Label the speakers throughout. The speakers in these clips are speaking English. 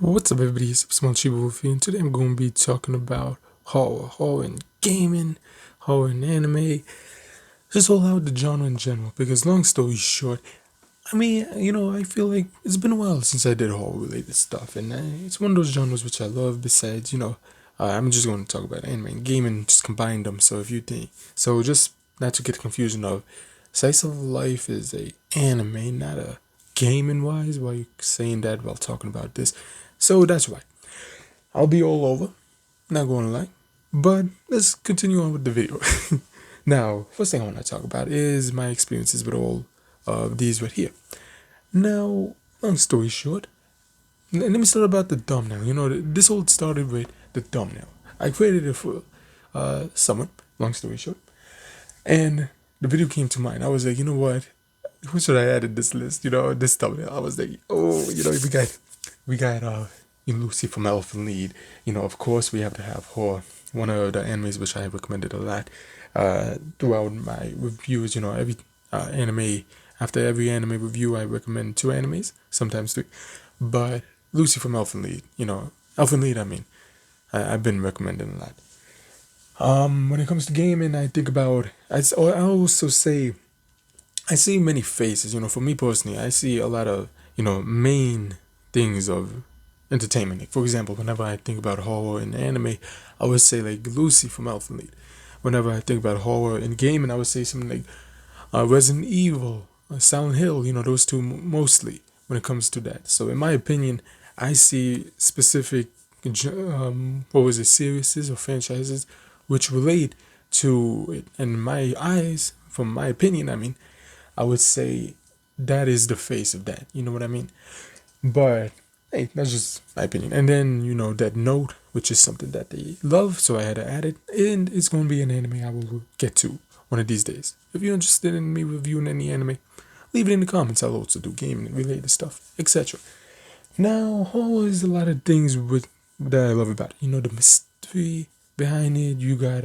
Speaker 1: What's up, everybody? It's Supersmallchibiwolf here, and today I'm going to be talking about horror in gaming, horror in anime, just all out the genre in general. Because long story short, I feel like it's been a while since I did horror-related stuff, and it's one of those genres which I love. Besides, I'm just going to talk about anime and gaming, just combine them. So if you think so, just not to get the confusion of Slice of Life is a anime, not a gaming wise. Why you saying that while talking about this? So that's why I'll be all over. Not going to lie, but let's continue on with the video. Now, first thing I want to talk about is my experiences with all of these right here. Now, long story short, let me start about the thumbnail. This all started with the thumbnail. I created it for someone, long story short, and the video came to mind. I was like, you know what? Who should I add in this list? This thumbnail. I was like, oh, we got Lucy from Elfen Lied. Of course, we have to have her. One of the animes which I recommended a lot throughout my reviews. Every anime, after every anime review, I recommend 2 animes, sometimes 3. But Lucy from Elfen Lied, Elfen Lied, I've been recommending a lot. When it comes to gaming, I think about, I also say, I see many faces. For me personally, I see a lot of, main things of entertainment. Like, for example, whenever I think about horror in anime, I would say like Lucy from Elfen Lied. Whenever I think about horror in gaming, I would say something like Resident Evil, Silent Hill. Those two mostly when it comes to that. So in my opinion, I see specific, series or franchises which relate to it. And in my eyes, from my opinion, I would say that is the face of that. You know what I mean? But hey, that's just my opinion. And then, that note, which is something that they love, so I had to add it. And it's going to be an anime I will get to one of these days. If you're interested in me reviewing any anime, leave it in the comments. I'll also do gaming related stuff, etc. Now, horror is a lot of things that I love about it. The mystery behind it. You got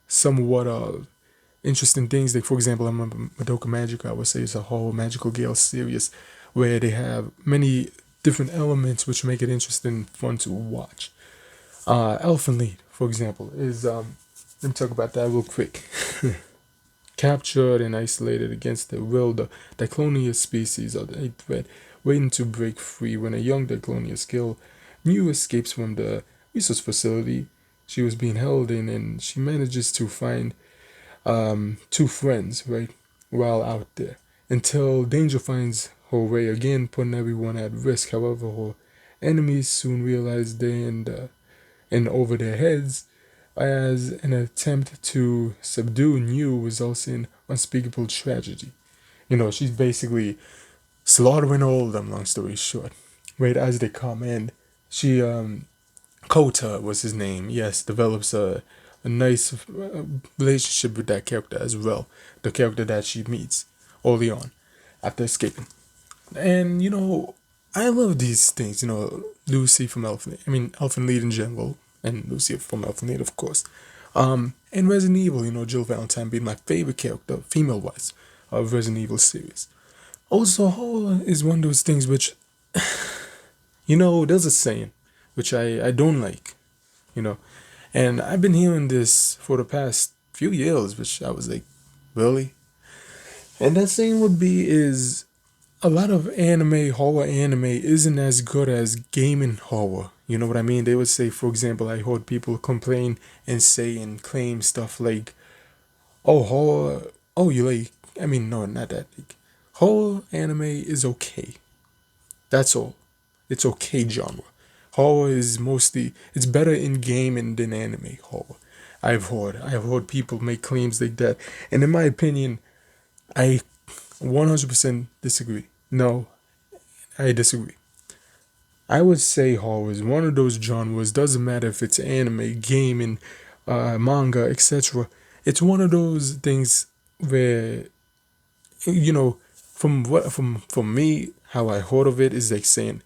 Speaker 1: somewhat of interesting things. Like, for example, I'm a Madoka Magica. I would say it's a whole Magical Gale series where they have many different elements which make it interesting and fun to watch. Elfen Lied, for example, is let me talk about that real quick. Captured and isolated against their will, the Diclonia species of the 8th threat, waiting to break free when a young Diclonia skill new escapes from the resource facility she was being held in, and she manages to find 2 friends, right, while out there, until danger finds her way again, putting everyone at risk. However, her enemies soon realize they and over their heads, as an attempt to subdue New results in unspeakable tragedy. She's basically slaughtering all of them, long story short. Right as they come in, she, Kota was his name, yes, develops a nice relationship with that character as well, the character that she meets early on after escaping. And, I love these things, Lucy from Elfen Lied in general, and Lucy from Elfen Lied, of course. And Resident Evil, Jill Valentine being my favorite character, female wise, of Resident Evil series. Also, horror is one of those things which, there's a saying which I don't like, you know, and I've been hearing this for the past few years, which I was like, really? And that saying would be is a lot of horror anime isn't as good as gaming horror. You know what I mean? They would say, for example, I heard people complain and say and claim stuff like, oh, horror, oh, you like, no, not that. Like, horror anime is okay. That's all. It's okay genre. Horror is it's better in gaming than anime horror. I've heard people make claims like that. And in my opinion, I 100% disagree. No, I disagree. I would say horror is one of those genres, doesn't matter if it's anime, gaming, manga, etc. It's one of those things where, you know, from me, how I heard of it is like saying,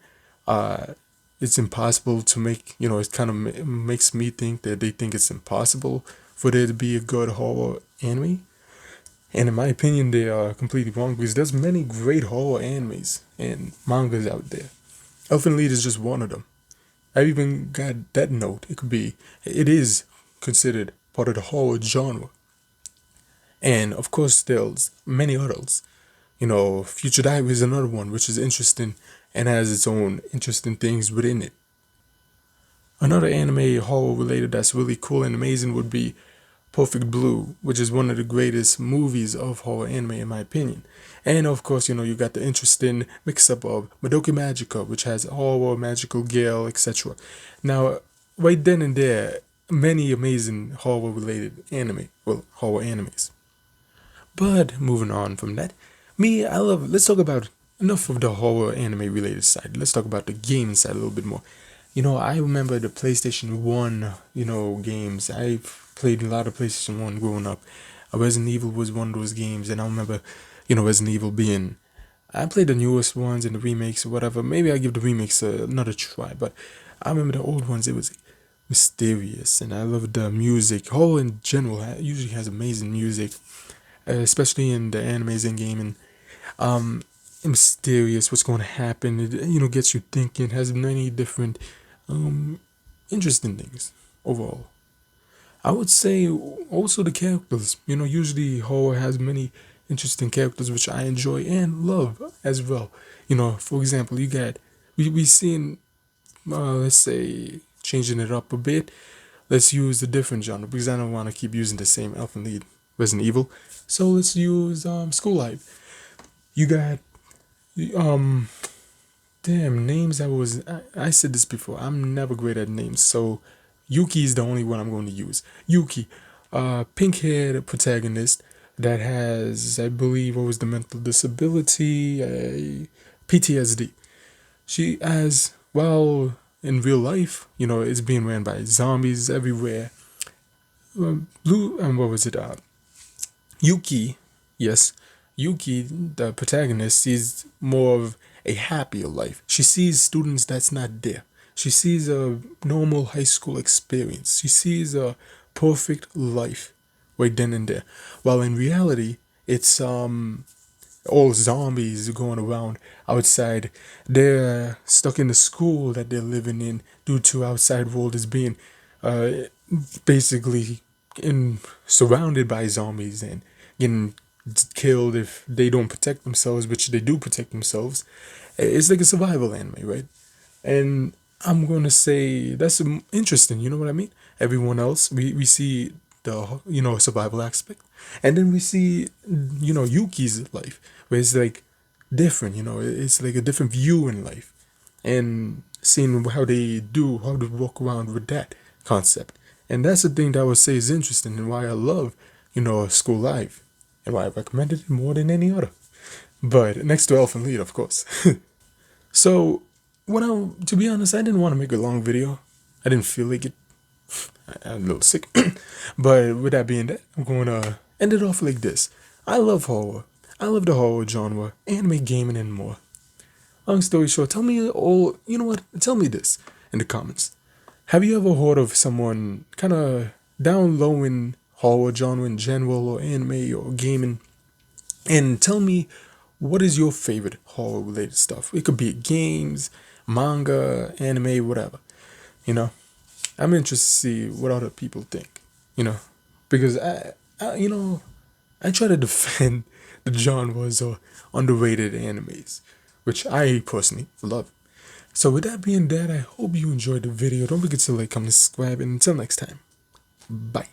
Speaker 1: uh, it's impossible to make. It kind of makes me think that they think it's impossible for there to be a good horror anime. And in my opinion, they are completely wrong because there's many great horror animes and mangas out there. Elfen Lied is just one of them. I even got that note. It is considered part of the horror genre. And of course, there's many others. Future Dive is another one, which is interesting and has its own interesting things within it. Another anime horror related that's really cool and amazing would be Perfect Blue, which is one of the greatest movies of horror anime in my opinion. And of course, you got the interesting mix-up of Madoka Magica, which has horror, magical gale, etc. Now, right then and there, many amazing horror-related horror animes. But moving on from that, let's talk about enough of the horror anime related side. Let's talk about the game side a little bit more. I remember the PlayStation 1, games. I played a lot of PlayStation 1 growing up. Resident Evil was one of those games, and I remember, Resident Evil being. I played the newest ones and the remakes or whatever. Maybe I give the remakes another try, but I remember the old ones. It was mysterious, and I loved the music. Horror in general usually has amazing music, especially in the animes and gaming. Um, Mysterious, what's going to happen. It gets you thinking. Has many different um interesting things overall. I would say also the characters. Usually horror has many interesting characters which I enjoy and love as well. For example, you got we seen let's say changing it up a bit. Let's use a different genre because I don't want to keep using the same alpha lead Resident Evil. So let's use School Life. You got um damn names. I said this before. I'm never great at names, so Yuki is the only one I'm going to use. Yuki, pink-haired protagonist that has, I believe, what was the mental disability, PTSD. She has, well, in real life, it's being ran by zombies everywhere. Blue, and what was it? Yuki, yes, Yuki, the protagonist, sees more of a happier life. She sees students that's not there. She sees a normal high school experience. She sees a perfect life right then and there. While in reality, it's all zombies going around outside. They're stuck in the school that they're living in due to outside world is being uh, basically in surrounded by zombies and getting killed if they don't protect themselves, which they do protect themselves. It's like a survival anime, right? And I'm gonna say that's interesting. You know what I mean? Everyone else, we see the survival aspect, and then we see Yuki's life, where it's like different. It's like a different view in life, and seeing how they walk around with that concept, and that's the thing that I would say is interesting and why I love School Life, and why I recommended it more than any other. But next to Elfen Lied, of course. So, to be honest, I didn't want to make a long video. I didn't feel like it. I'm a little sick. But with that being said, I'm going to end it off like this. I love horror. I love the horror genre, anime, gaming, and more. Long story short, tell me all, you know what? Tell me this in the comments. Have you ever heard of someone kind of down low in horror genre in general, or anime, or gaming? And tell me, what is your favorite horror related stuff? It could be games, manga, anime, whatever. You know, I'm interested to see what other people think. You know, because I try to defend the genres or underrated animes, which I personally love. So with that being said, I hope you enjoyed the video. Don't forget to like, comment, subscribe, and until next time, bye.